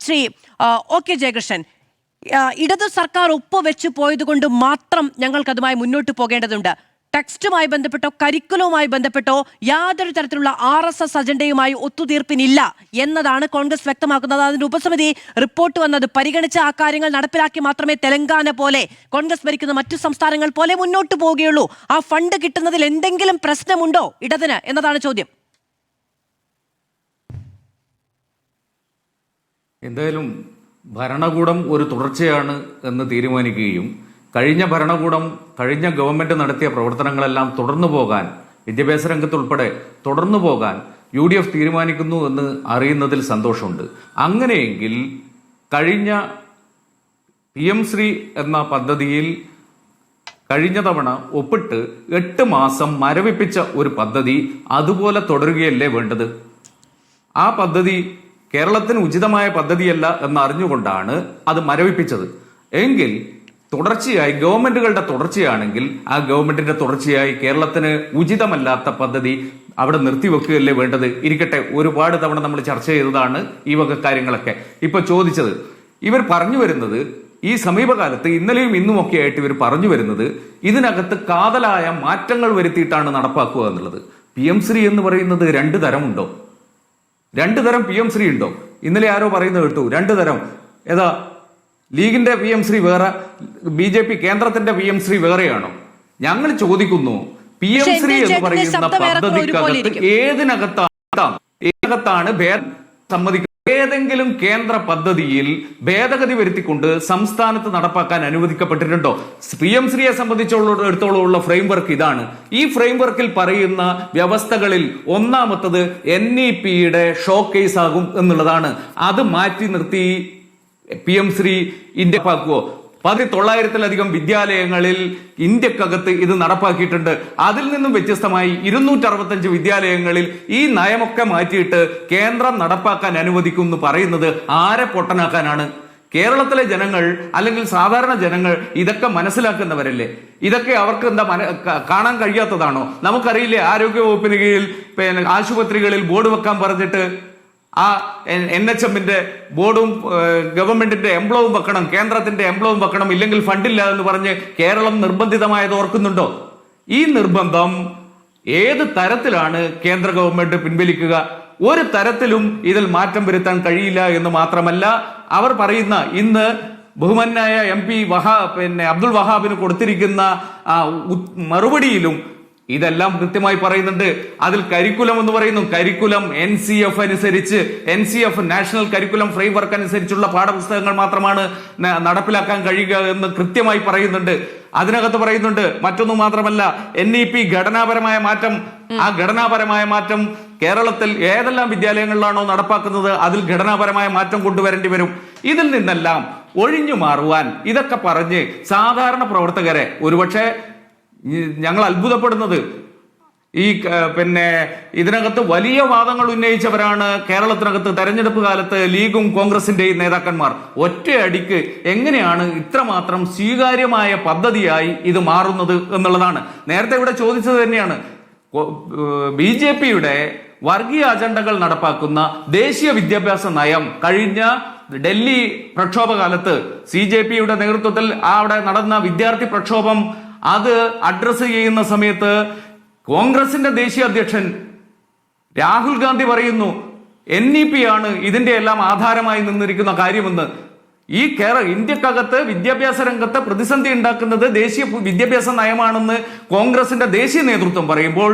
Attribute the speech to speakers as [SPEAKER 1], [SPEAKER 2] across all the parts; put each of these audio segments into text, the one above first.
[SPEAKER 1] Shri OK Jayakrishnan, ഇടതു സർക്കാർ ഒപ്പുവെച്ച് പോയതുകൊണ്ട് മാത്രം ഞങ്ങൾക്കതുമായി മുന്നോട്ട് പോകേണ്ടതുണ്ട്. ടെക്സ്റ്റുമായി ബന്ധപ്പെട്ടോ കരിക്കുലവുമായി ബന്ധപ്പെട്ടോ യാതൊരു തരത്തിലുള്ള RSS അജണ്ടയുമായി ഒത്തുതീർപ്പിനില്ല എന്നതാണ് കോൺഗ്രസ് വ്യക്തമാക്കുന്നത്. അതിന്റെ ഉപസമിതി റിപ്പോർട്ട് വന്നത് പരിഗണിച്ച ആ കാര്യങ്ങൾ നടപ്പിലാക്കി മാത്രമേ തെലങ്കാന പോലെ കോൺഗ്രസ് ഭരിക്കുന്ന മറ്റു സംസ്ഥാനങ്ങൾ പോലെ മുന്നോട്ട് പോവുകയുള്ളൂ. ആ ഫണ്ട് കിട്ടുന്നതിൽ എന്തെങ്കിലും പ്രശ്നമുണ്ടോ ഇടതിന് എന്നതാണ് ചോദ്യം.
[SPEAKER 2] എന്തായാലും ഭരണകൂടം ഒരു തുടർച്ചയാണ് എന്ന് തീരുമാനിക്കുകയും കഴിഞ്ഞ ഭരണകൂടം കഴിഞ്ഞ ഗവൺമെന്റ് നടത്തിയ പ്രവർത്തനങ്ങളെല്ലാം തുടർന്നു പോകാൻ, വിദ്യാഭ്യാസ രംഗത്തുൾപ്പെടെ തുടർന്നു പോകാൻ UDF തീരുമാനിക്കുന്നു എന്ന് അറിയുന്നതിൽ സന്തോഷമുണ്ട്. അങ്ങനെയെങ്കിൽ കഴിഞ്ഞ PM ശ്രീ എന്ന പദ്ധതിയിൽ കഴിഞ്ഞ തവണ ഒപ്പിട്ട് 8 മാസം മരവിപ്പിച്ച ഒരു പദ്ധതി അതുപോലെ തുടരുകയല്ലേ വേണ്ടത്? ആ പദ്ധതി കേരളത്തിന് ഉചിതമായ പദ്ധതിയല്ല എന്നറിഞ്ഞുകൊണ്ടാണ് അത് മരവിപ്പിച്ചത്. എങ്കിൽ തുടർച്ചയായി ഗവൺമെന്റുകളുടെ തുടർച്ചയാണെങ്കിൽ ആ ഗവൺമെന്റിന്റെ തുടർച്ചയായി കേരളത്തിന് ഉചിതമല്ലാത്ത പദ്ധതി അവിടെ നിർത്തിവെക്കുകയല്ലേ വേണ്ടത്? ഇരിക്കട്ടെ, ഒരുപാട് തവണ നമ്മൾ ചർച്ച ചെയ്തതാണ് ഈ വക കാര്യങ്ങളൊക്കെ. ഇപ്പൊ ചോദിച്ചത്, ഇവർ പറഞ്ഞു വരുന്നത് ഈ സമീപകാലത്ത് ഇന്നലെയും ഇന്നുമൊക്കെ ആയിട്ട് ഇവർ പറഞ്ഞു വരുന്നത് ഇതിനകത്ത് കാതലായ മാറ്റങ്ങൾ വരുത്തിയിട്ടാണ് നടപ്പാക്കുക എന്നുള്ളത്. PM ശ്രീ എന്ന് പറയുന്നത് 2 തരമുണ്ടോ? 2 തരം PM ശ്രീ ഉണ്ടോ? ഇന്നലെ ആരോ പറയുന്നത് കേട്ടു 2 തരം. ഏതാ? ലീഗിന്റെ PM ശ്രീ വേറെ, BJP കേന്ദ്രത്തിന്റെ PM ശ്രീ വേറെയാണോ? ഞങ്ങൾ ചോദിക്കുന്നു, PM ശ്രീ എന്ന് പറയുന്ന പദ്ധതിക്കകത്ത് ഏതിനകത്താണ് ഭേദം സമ്മതിക്കുന്നത്? ഏതെങ്കിലും കേന്ദ്ര പദ്ധതിയിൽ ഭേദഗതി വരുത്തിക്കൊണ്ട് സംസ്ഥാനത്ത് നടപ്പാക്കാൻ അനുവദിക്കപ്പെട്ടിട്ടുണ്ടോ? PM ശ്രീയെ സംബന്ധിച്ചിടത്തോളം ഉള്ള ഫ്രെയിംവർക്ക് ഇതാണ്. ഈ ഫ്രെയിംവർക്കിൽ പറയുന്ന വ്യവസ്ഥകളിൽ ഒന്നാമത്തത് NEP-യുടെ ഷോ കേസ് ആകും എന്നുള്ളതാണ്. അത് മാറ്റി നിർത്തി PM ശ്രീ ഇന്ത്യപ്പാക്കുവോ? 1900-ലധികം വിദ്യാലയങ്ങളിൽ ഇന്ത്യക്കകത്ത് ഇത് നടപ്പാക്കിയിട്ടുണ്ട്. അതിൽ നിന്നും വ്യത്യസ്തമായി 265 വിദ്യാലയങ്ങളിൽ ഈ നയമൊക്കെ മാറ്റിയിട്ട് കേന്ദ്രം നടപ്പാക്കാൻ അനുവദിക്കും എന്ന് പറയുന്നത് ആരെ പൊട്ടനാക്കാനാണ്? കേരളത്തിലെ ജനങ്ങൾ അല്ലെങ്കിൽ സാധാരണ ജനങ്ങൾ ഇതൊക്കെ മനസ്സിലാക്കുന്നവരല്ലേ? ഇതൊക്കെ അവർക്ക് എന്താ കാണാൻ കഴിയാത്തതാണോ? നമുക്കറിയില്ലേ, ആരോഗ്യ വകുപ്പിന് കീഴിൽ ആശുപത്രികളിൽ ബോർഡ് വെക്കാൻ പറഞ്ഞിട്ട് ആ NHM-ന്റെ ബോർഡും ഗവൺമെന്റിന്റെ എംബ്ലവും വെക്കണം, കേന്ദ്രത്തിന്റെ എംബ്ലവും വെക്കണം, ഇല്ലെങ്കിൽ ഫണ്ടില്ല എന്ന് പറഞ്ഞ് കേരളം നിർബന്ധിതമായത് ഓർക്കുന്നുണ്ടോ? ഈ നിർബന്ധം ഏത് തരത്തിലാണ് കേന്ദ്ര ഗവൺമെന്റ് പിൻവലിക്കുക? ഒരു തരത്തിലും ഇതിൽ മാറ്റം വരുത്താൻ കഴിയില്ല എന്ന് മാത്രമല്ല, അവർ പറയുന്ന ഇന്ന് ബഹുമാന്യായ MP അബ്ദുൾ വഹാബിന് കൊടുത്തിരിക്കുന്ന മറുപടിയിലും ഇതെല്ലാം കൃത്യമായി പറയുന്നുണ്ട്. അതിൽ കരിക്കുലം എന്ന് പറയുന്നു. കരിക്കുലം NCF അനുസരിച്ച്, NCF നാഷണൽ കരിക്കുലം ഫ്രെയിംവർക്ക് അനുസരിച്ചുള്ള പാഠപുസ്തകങ്ങൾ മാത്രമാണ് നടപ്പിലാക്കാൻ കഴിയുക എന്ന് കൃത്യമായി പറയുന്നുണ്ട്. അതിനകത്ത് പറയുന്നുണ്ട് മറ്റൊന്നും മാത്രമല്ല, NEP ഘടനാപരമായ മാറ്റം, ആ ഘടനാപരമായ മാറ്റം കേരളത്തിൽ ഏതെല്ലാം വിദ്യാലയങ്ങളിലാണോ നടപ്പാക്കുന്നത് അതിൽ ഘടനാപരമായ മാറ്റം കൊണ്ടുവരേണ്ടി വരും. ഇതിൽ നിന്നെല്ലാം ഒഴിഞ്ഞു മാറുവാൻ ഇതൊക്കെ പറഞ്ഞ് സാധാരണ പ്രവർത്തകരെ, ഒരുപക്ഷെ ഞങ്ങൾ അത്ഭുതപ്പെടുന്നത് ഇതിനകത്ത് വലിയ വാദങ്ങൾ ഉന്നയിച്ചവരാണ് കേരളത്തിനകത്ത് തെരഞ്ഞെടുപ്പ് കാലത്ത് ലീഗും കോൺഗ്രസിന്റെയും നേതാക്കന്മാർ. ഒറ്റയടിക്ക് എങ്ങനെയാണ് ഇത്രമാത്രം സ്വീകാര്യമായ പദ്ധതിയായി ഇത് മാറുന്നത് എന്നുള്ളതാണ്. നേരത്തെ ഇവിടെ ചോദിച്ചത് തന്നെയാണ്. BJP-യുടെ വർഗീയ അജണ്ടകൾ നടപ്പാക്കുന്ന ദേശീയ വിദ്യാഭ്യാസ നയം കഴിഞ്ഞ ഡൽഹി പ്രക്ഷോഭകാലത്ത് CJP-യുടെ നേതൃത്വത്തിൽ അവിടെ നടന്ന വിദ്യാർത്ഥി പ്രക്ഷോഭം അത് അഡ്രസ് ചെയ്യുന്ന സമയത്ത് കോൺഗ്രസിന്റെ ദേശീയ അധ്യക്ഷൻ രാഹുൽ ഗാന്ധി പറയുന്നു NEP ആണ് ഇതിന്റെ എല്ലാം ആധാരമായി നിന്നിരിക്കുന്ന കാര്യമെന്ന്. ഈ ഇന്ത്യക്കകത്ത് വിദ്യാഭ്യാസ രംഗത്ത് പ്രതിസന്ധി ഉണ്ടാക്കുന്നത് ദേശീയ വിദ്യാഭ്യാസ നയമാണെന്ന് കോൺഗ്രസിന്റെ ദേശീയ നേതൃത്വം പറയുമ്പോൾ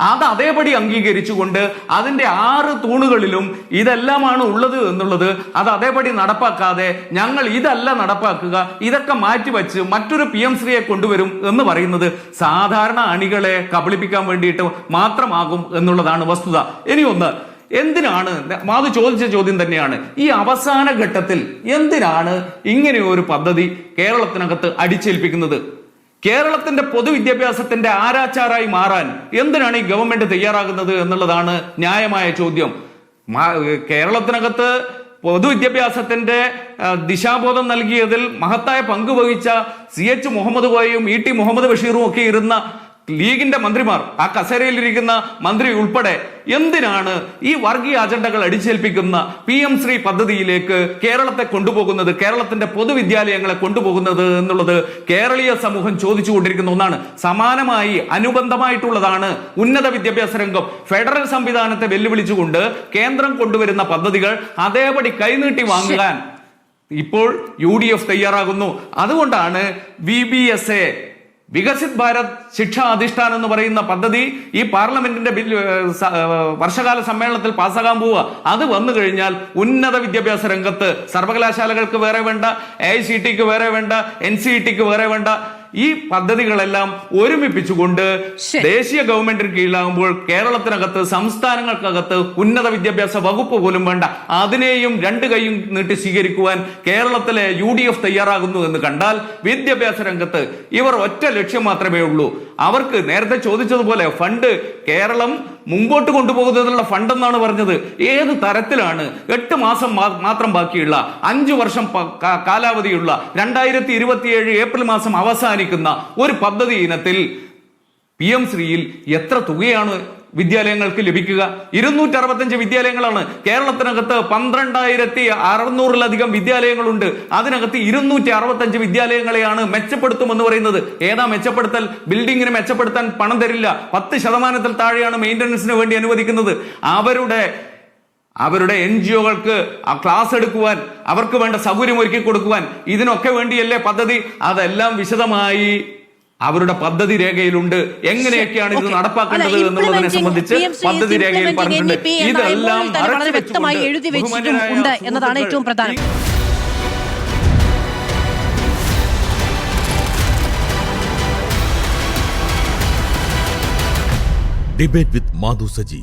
[SPEAKER 2] അത് അതേപടി അംഗീകരിച്ചുകൊണ്ട് അതിന്റെ 6 തൂണുകളിലും ഇതെല്ലാമാണ് ഉള്ളത് എന്നുള്ളത് അത് അതേപടി നടപ്പാക്കാതെ ഞങ്ങൾ ഇതല്ല നടപ്പാക്കുക, ഇതൊക്കെ മാറ്റിവെച്ച് മറ്റൊരു PM ശ്രീയെ കൊണ്ടുവരും എന്ന് പറയുന്നത് സാധാരണ അണികളെ കബളിപ്പിക്കാൻ വേണ്ടിയിട്ട് മാത്രമാകും എന്നുള്ളതാണ് വസ്തുത. ഇനി ഒന്ന്, എന്തിനാണ് മാധു ചോദിച്ച ചോദ്യം തന്നെയാണ്, ഈ അവസാന ഘട്ടത്തിൽ എന്തിനാണ് ഇങ്ങനെ ഒരു പദ്ധതി കേരളത്തിനകത്ത് അടിച്ചേൽപ്പിക്കുന്നത്? കേരളത്തിന്റെ പൊതുവിദ്യാഭ്യാസത്തിന്റെ ആരാച്ചാരായി മാറാൻ എന്തിനാണ് ഈ ഗവൺമെന്റ് തയ്യാറാകുന്നത് എന്നുള്ളതാണ് ന്യായമായ ചോദ്യം. കേരളത്തിനകത്ത് പൊതുവിദ്യാഭ്യാസത്തിന്റെ ദിശാബോധം നൽകിയതിൽ മഹത്തായ പങ്ക് വഹിച്ച CH മുഹമ്മദ് കോയയും ET മുഹമ്മദ് ബഷീറും ഒക്കെ ഇരുന്ന ലീഗിന്റെ മന്ത്രിമാർ, ആ കസേരയിലിരിക്കുന്ന മന്ത്രി ഉൾപ്പെടെ എന്തിനാണ് ഈ വർഗീയ അജണ്ടകൾ അടിച്ചേൽപ്പിക്കുന്ന PM-ശ്രീ പദ്ധതിയിലേക്ക് കേരളത്തെ കൊണ്ടുപോകുന്നത്, കേരളത്തിന്റെ പൊതുവിദ്യാലയങ്ങളെ കൊണ്ടുപോകുന്നത് എന്നുള്ളത് കേരളീയ സമൂഹം ചോദിച്ചുകൊണ്ടിരിക്കുന്ന ഒന്നാണ്. സമാനമായി അനുബന്ധമായിട്ടുള്ളതാണ് ഉന്നത വിദ്യാഭ്യാസ രംഗം. ഫെഡറൽ സംവിധാനത്തെ വെല്ലുവിളിച്ചുകൊണ്ട് കേന്ദ്രം കൊണ്ടുവരുന്ന പദ്ധതികൾ അതേപടി കൈനീട്ടി വാങ്ങാൻ ഇപ്പോൾ UDF തയ്യാറാകുന്നു. അതുകൊണ്ടാണ് VBSA, വികസിത് ഭാരത് ശിക്ഷാ അധിഷ്ഠാനം എന്ന് പറയുന്ന പദ്ധതി ഈ പാർലമെന്റിന്റെ വർഷകാല സമ്മേളനത്തിൽ പാസ്സാകാൻ പോവുക. അത് വന്നു കഴിഞ്ഞാൽ ഉന്നത വിദ്യാഭ്യാസ രംഗത്ത് സർവകലാശാലകൾക്ക് വേറെ വേണ്ട, AICTEക്ക് വേറെ വേണ്ട, NCERTക്ക് വേറെ വേണ്ട, ഈ പദ്ധതികളെല്ലാം ഒരുമിപ്പിച്ചുകൊണ്ട് ദേശീയ ഗവൺമെന്റിന് കീഴിലാകുമ്പോൾ കേരളത്തിനകത്ത്, സംസ്ഥാനങ്ങൾക്കകത്ത് ഉന്നത വിദ്യാഭ്യാസ വകുപ്പ് പോലും വേണ്ട, അതിനെയും രണ്ട് കൈയും നീട്ടി സ്വീകരിക്കുവാൻ കേരളത്തിലെ UDF തയ്യാറാകുന്നു എന്ന് കണ്ടാൽ വിദ്യാഭ്യാസ രംഗത്ത് ഇവർ ഒറ്റ ലക്ഷ്യം മാത്രമേ ഉള്ളൂ. അവർക്ക് നേരത്തെ ചോദിച്ചതുപോലെ ഫണ്ട് കേരളം മുമ്പോട്ട് കൊണ്ടുപോകുന്നതിനുള്ള ഫണ്ട് എന്നാണ് പറഞ്ഞത്. ഏത് തരത്തിലാണ്? 8 മാസം മാത്രം ബാക്കിയുള്ള 5 വർഷം കാലാവധിയുള്ള 2027 ഏപ്രിൽ മാസം അവസാനിക്കുന്ന ഒരു പദ്ധതി ഇനത്തിൽ PM-ശ്രീയിൽ എത്ര തുകയാണ് വിദ്യാലയങ്ങൾക്ക് ലഭിക്കുക? 265 വിദ്യാലയങ്ങളാണ് കേരളത്തിനകത്ത്. 12,600-ലധികം വിദ്യാലയങ്ങളുണ്ട്. അതിനകത്ത് 265 വിദ്യാലയങ്ങളെയാണ് മെച്ചപ്പെടുത്തുമെന്ന് പറയുന്നത്. ഏതാ മെച്ചപ്പെടുത്തൽ? ബിൽഡിങ്ങിന് മെച്ചപ്പെടുത്താൻ പണം തരില്ല. 10% താഴെയാണ് മെയിന്റനൻസിന് വേണ്ടി അനുവദിക്കുന്നത്. അവരുടെ NGOകൾക്ക് ആ ക്ലാസ് എടുക്കുവാൻ, അവർക്ക് വേണ്ട സൗകര്യം ഒരുക്കി കൊടുക്കുവാൻ, ഇതിനൊക്കെ വേണ്ടിയല്ലേ പദ്ധതി? അതെല്ലാം വിശദമായി അവരുടെ പദ്ധതി രേഖയിലുണ്ട്. എങ്ങനെയൊക്കെയാണ് ഇത് നടപ്പാക്കേണ്ടത് എന്നുള്ളതിനെ സംബന്ധിച്ച് പദ്ധതി രേഖയിൽ പറഞ്ഞിട്ടുണ്ട്. ഇതെല്ലാം
[SPEAKER 1] വളരെ വ്യക്തമായി എഴുതി വെച്ചിട്ടുണ്ട് എന്നതാണ് ഏറ്റവും പ്രധാനം.
[SPEAKER 3] ഡിബേറ്റ് വിത്ത് മാധു സജി.